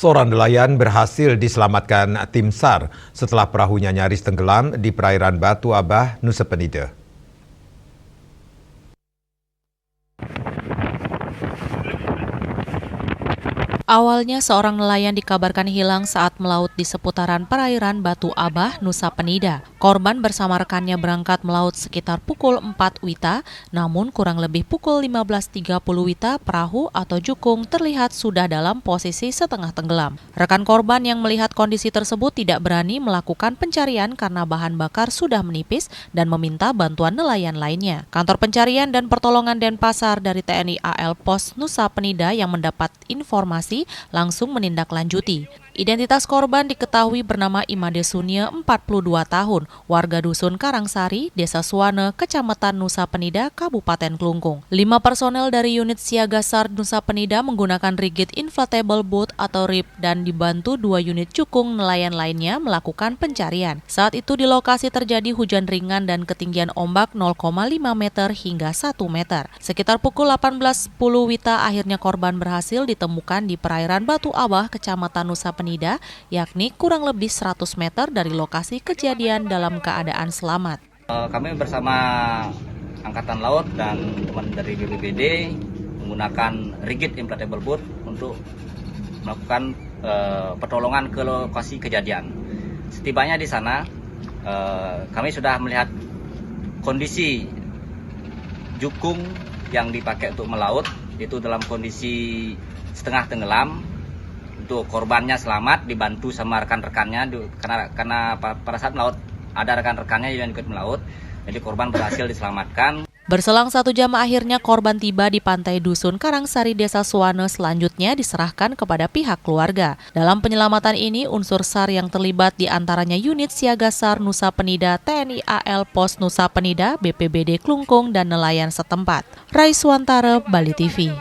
Seorang nelayan berhasil diselamatkan tim SAR setelah perahunya nyaris tenggelam di perairan Batu Abah, Nusa Penida. Awalnya seorang nelayan dikabarkan hilang saat melaut di seputaran perairan Batu Abah, Nusa Penida. Korban bersama rekannya berangkat melaut sekitar pukul 4 WITA, namun kurang lebih pukul 15.30 WITA perahu atau jukung terlihat sudah dalam posisi setengah tenggelam. Rekan korban yang melihat kondisi tersebut tidak berani melakukan pencarian karena bahan bakar sudah menipis dan meminta bantuan nelayan lainnya. Kantor Pencarian dan Pertolongan Denpasar dari TNI AL Pos Nusa Penida yang mendapat informasi langsung menindaklanjuti. Identitas korban diketahui bernama Imade Sunia, 42 tahun, warga dusun Karangsari, Desa Suwana, Kecamatan Nusa Penida, Kabupaten Klungkung. 5 personel dari unit siaga SAR Nusa Penida menggunakan rigid inflatable boat atau RIB dan dibantu 2 unit cukung nelayan lainnya melakukan pencarian. Saat itu di lokasi terjadi hujan ringan dan ketinggian ombak 0,5 meter hingga 1 meter. Sekitar pukul 18.10 WITA akhirnya korban berhasil ditemukan di perairan Batu Abah, Kecamatan Nusa Penida, yakni kurang lebih 100 meter dari lokasi kejadian dalam keadaan selamat. Kami bersama Angkatan Laut dan teman dari BPBD menggunakan rigid inflatable boat untuk melakukan pertolongan ke lokasi kejadian. Setibanya di sana, kami sudah melihat kondisi jukung yang dipakai untuk melaut itu dalam kondisi setengah tenggelam. Untuk korbannya selamat, dibantu sama rekan-rekannya karena pada saat melaut ada rekan-rekannya yang ikut melaut, jadi korban berhasil diselamatkan. Berselang 1 jam akhirnya korban tiba di pantai dusun Karangsari, Desa Suwana, selanjutnya diserahkan kepada pihak keluarga. Dalam penyelamatan ini unsur SAR yang terlibat diantaranya unit siaga SAR Nusa Penida, TNI AL Pos Nusa Penida, BPBD Klungkung, dan nelayan setempat. Raiswantara, Bali TV.